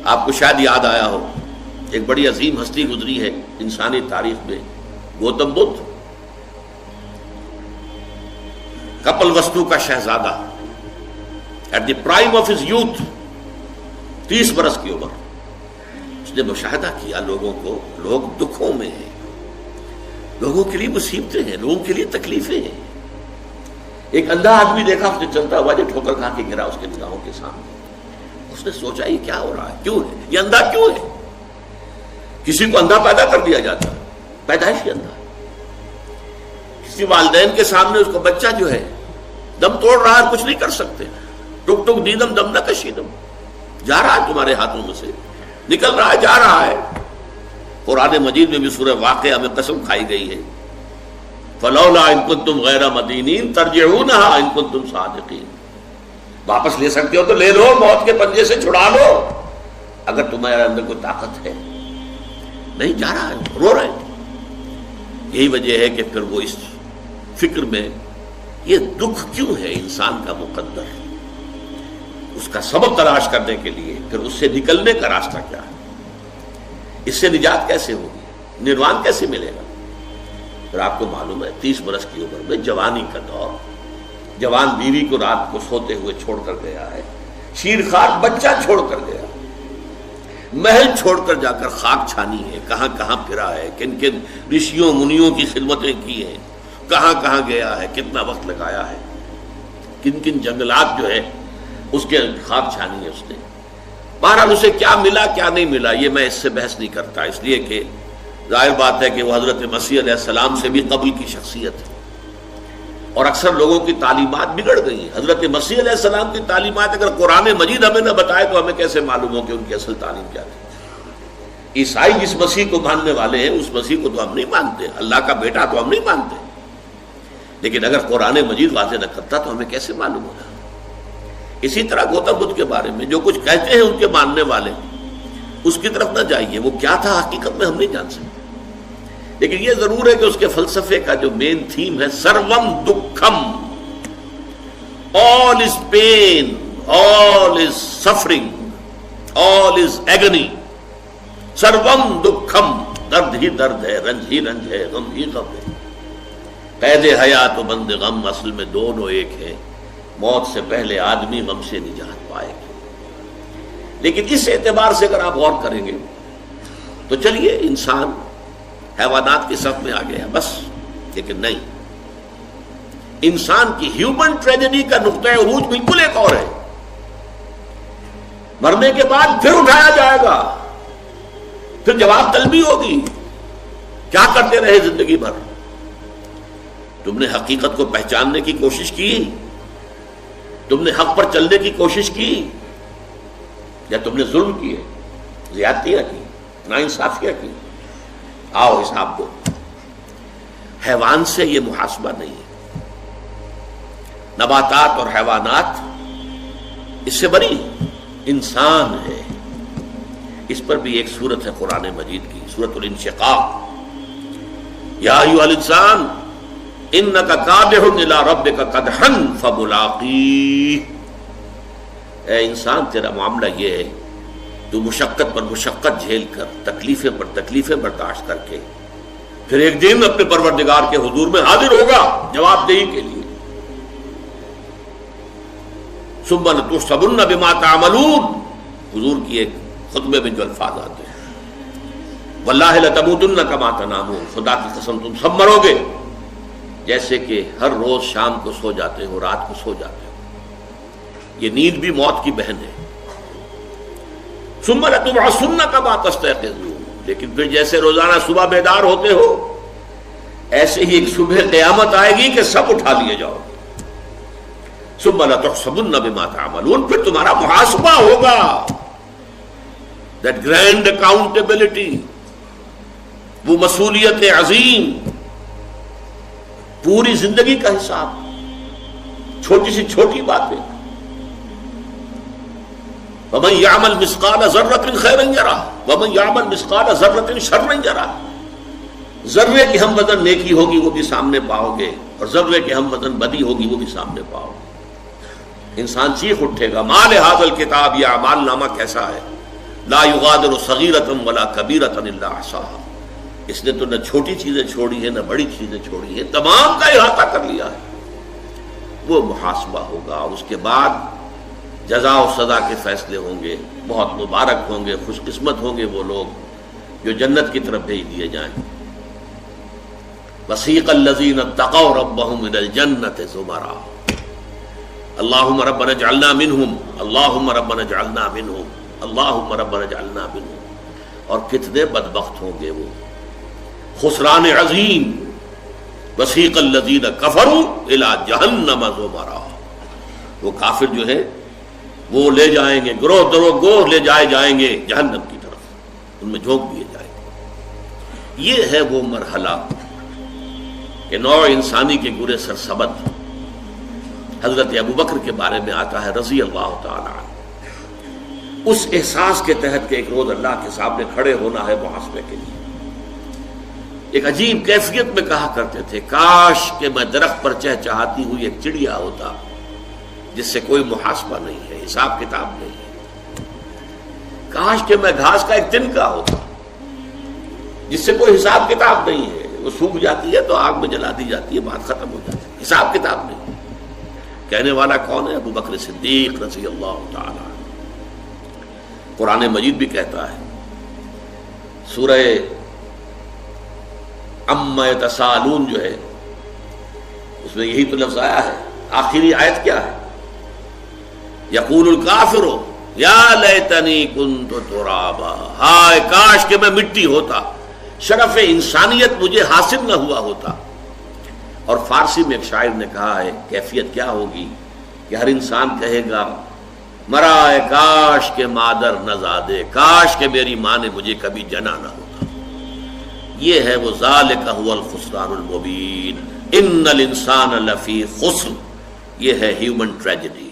آپ کو شاید یاد آیا ہو، ایک بڑی عظیم ہستی گزری ہے انسانی تاریخ میں، گوتم بدھ، کپل وستو کا شہزادہ، at the prime of his youth, 30 برس کی عمر، اس نے مشاہدہ کیا لوگوں کو، لوگ دکھوں میں ہیں، لوگوں کے لیے مصیبتیں ہیں، لوگوں کے لیے تکلیفیں ہیں۔ ایک اندھا آدمی دیکھا اس نے چلتا ہوا جو ٹھوکر کھا کے گرا اس کے نگاہوں کے سامنے، اس نے سوچا یہ کیا ہو رہا ہے، کیوں ہے یہ اندھا، کیوں ہے؟ کسی کو اندھا پیدا کر دیا جاتا ہے، پیدائشی اندھا، کسی والدین کے سامنے اس کو بچہ جو ہے دم توڑ رہا ہے، کچھ نہیں کر سکتے، ٹک ٹک دیدم دم نہ کشیدم، جا رہا ہے تمہارے ہاتھوں میں سے، نکل رہا ہے، جا رہا ہے۔ قرآن مجید میں بھی سورہ واقعہ میں قسم کھائی گئی ہے، فلولا ان کنتم غیر مدینین ترجعونها ان کنتم صادقین، واپس لے سکتے ہو تو لے لو، موت کے پنجے سے چھڑا لو اگر تمہارے اندر کوئی طاقت ہے، نہیں، جا رہا ہے، رو رہے ہیں۔ یہی وجہ ہے کہ پھر وہ اس فکر میں، یہ دکھ کیوں ہے انسان کا مقدر، اس کا سبب تلاش کرنے کے لیے پھر اس سے نکلنے کا راستہ کیا ہے، اس سے نجات کیسے ہوگی، نروان کیسے ملے گا۔ پھر آپ کو معلوم ہے 30 برس کی عمر میں جوانی کا دور، جوان بیوی کو رات کو سوتے ہوئے چھوڑ کر گیا ہے، شیرخوار بچہ چھوڑ کر گیا، محل چھوڑ کر جا کر خاک چھانی ہے، کہاں کہاں پھرا ہے، کن کن رشیوں منیوں کی خدمتیں کی ہیں، کہاں کہاں گیا ہے، کتنا وقت لگایا ہے، کن کن جنگلات جو ہے اس کے خاک چھانی ہے اس نے۔ بہرحال اسے کیا ملا کیا نہیں ملا یہ میں اس سے بحث نہیں کرتا، اس لیے کہ ظاہر بات ہے کہ وہ حضرت مسیح علیہ السلام سے بھی قبل کی شخصیت ہے، اور اکثر لوگوں کی تعلیمات بگڑ گئی ہیں۔ حضرت مسیح علیہ السلام کی تعلیمات اگر قرآن مجید ہمیں نہ بتائے تو ہمیں کیسے معلوم ہو کہ ان کی اصل تعلیم کیا تھی؟ عیسائی جس مسیح کو ماننے والے ہیں اس مسیح کو تو ہم نہیں مانتے، اللہ کا بیٹا تو ہم نہیں مانتے، لیکن اگر قرآن مجید واضح نہ کرتا تو ہمیں کیسے معلوم ہوگا؟ اسی طرح گوتم بدھ کے بارے میں جو کچھ کہتے ہیں ان کے ماننے والے، اس کی طرف نہ جائیے، وہ کیا تھا حقیقت میں ہم نہیں جان سکتے، لیکن یہ ضرور ہے کہ اس کے فلسفے کا جو مین تھیم ہے سروم دکھم، all is pain, all is suffering, all is agony، سروم دکھم، درد ہی درد ہے، رنج ہی رنج ہے، غم ہی غم ہے، قید حیات و بند غم اصل میں دونوں ایک ہیں، موت سے پہلے آدمی غم سے نجات پائے گا۔ لیکن اس اعتبار سے اگر آپ غور کریں گے تو چلیے انسان حیوانات کی صف میں آ گیا بس، لیکن نہیں، انسان کی ہیومن ٹریجڈی کا نقطہ عروج بالکل ایک اور ہے۔ مرنے کے بعد پھر اٹھایا جائے گا، پھر جواب طلبی ہوگی، کیا کرتے رہے زندگی بھر؟ تم نے حقیقت کو پہچاننے کی کوشش کی، تم نے حق پر چلنے کی کوشش کی، یا تم نے ظلم کیے، زیادتیاں کی، ناانصافیاں کی؟ آؤ حساب دو۔ حیوان سے یہ محاسبہ نہیں ہے، نباتات اور حیوانات اس سے بری، انسان ہے۔ اس پر بھی ایک سورت ہے قرآن مجید کی، سورۃ الانشقاق، یا ایھا الانسان انک کادح الی ربک قدحا فملاقیہ، اے انسان تیرا معاملہ یہ ہے، تو مشقت پر مشقت جھیل کر، تکلیفیں پر تکلیفیں برداشت کر کے پھر ایک دن اپنے پروردگار کے حضور میں حاضر ہوگا جواب دہی کے لیے۔ ثم لتحسبن بما تعملون، حضور کی ایک خطبے میں جو الفاظ آتے ہیں، واللہ لتموتن کما تنامون، خدا کی قسم تم سب مرو گے جیسے کہ ہر روز شام کو سو جاتے ہو، رات کو سو جاتے ہو، یہ نیند بھی موت کی بہن ہے۔ ثم لتبعثن کما تستيقظون، لیکن پھر جیسے روزانہ صبح بیدار ہوتے ہو ایسے ہی ایک صبح قیامت آئے گی کہ سب اٹھا لیے جاؤ گے۔ ثم لتحسبن بما تعملون، پھر تمہارا محاسبہ ہوگا، that grand accountability، وہ مسئولیت عظیم، پوری زندگی کا حساب، چھوٹی سی چھوٹی باتیں۔ وَمَنْ يَعْمَلْ مِثْقَالَ ذَرَّةٍ خَيْرًا يَرَهُ وَمَنْ يَعْمَلْ مِثْقَالَ ذَرَّةٍ شَرًّا يَرَهُ، ذرے کی ہم وزن نیکی ہوگی وہ بھی سامنے پاؤ گے، اور ذرے کی ہم وزن بدی ہوگی وہ بھی سامنے پاؤ گے۔ انسان چیخ اٹھے گا، مَا لِهَٰذَا الْكِتَابِ، یہ اعمال نامہ کیسا ہے، لا یغادر صغیرۃ ولا کبیرۃ الا احصاها، اس نے تو نہ چھوٹی چیزیں چھوڑی ہیں نہ بڑی چیزیں چھوڑی ہیں، تمام کا احاطہ کر لیا ہے۔ وہ محاسبہ ہوگا، اور اس کے بعد جزا و سزا کے فیصلے ہوں گے۔ بہت مبارک ہوں گے، خوش قسمت ہوں گے وہ لوگ جو جنت کی طرف بھیج دیے جائیں۔ وسیق الذین اتقوا ربهم الى الجنۃ زمرا، اللهم ربنا اجعلنا منهم، اللهم ربنا اجعلنا منهم، اللهم ربنا اجعلنا منهم۔ اور کتنے بدبخت ہوں گے وہ، خسران عظیم۔ وسیق الذین کفروا الى جہنم زمرا، وہ کافر جو ہے وہ لے جائیں گے، گروہ درو گروہ لے جائیں گے جہنم کی طرف، ان میں جھونک دیے جائیں گے۔ یہ ہے وہ مرحلہ کہ نوع انسانی کے گرے سرسبد حضرت ابوبکر کے بارے میں آتا ہے رضی اللہ تعالی عنہ، اس احساس کے تحت کہ ایک روز اللہ کے سامنے کھڑے ہونا ہے محاسبے کے لیے۔ ایک عجیب کیفیت میں کہا کرتے تھے، کاش کہ میں درخت پر چہچہاتی ہوئی ایک چڑیا ہوتا جس سے کوئی محاسبہ نہیں ہے، حساب کتاب نہیں ہے۔ کاش کہ میں گھاس کا ایک تنکا ہوتا جس سے کوئی حساب کتاب نہیں ہے، وہ سوکھ جاتی ہے تو آگ میں جلا دی جاتی ہے، بات ختم ہو جاتی ہے، حساب کتاب نہیں۔ کہنے والا کون ہے؟ ابوبکر صدیق رضی اللہ تعالی عنہ۔ قرآن مجید بھی کہتا ہے، سورہ عما یتساءلون جو ہے اس میں یہی تو لفظ آیا ہے، آخری آیت کیا ہے؟ یقول الکافر یا لیتنی کنت ترابا، ہائے کاش کہ میں مٹی ہوتا، شرف انسانیت مجھے حاصل نہ ہوا ہوتا۔ اور فارسی میں ایک شاعر نے کہا ہے کیفیت کیا ہوگی کہ ہر انسان کہے گا مرائے کاش کہ مادر نہ زادے، کاش کہ میری ماں نے مجھے کبھی جنا نہ ہوتا۔ یہ ہے وہ ذالک هو الخسران المبین، ان الانسان لفی خسر، یہ ہے ہیومن ٹریجڈی۔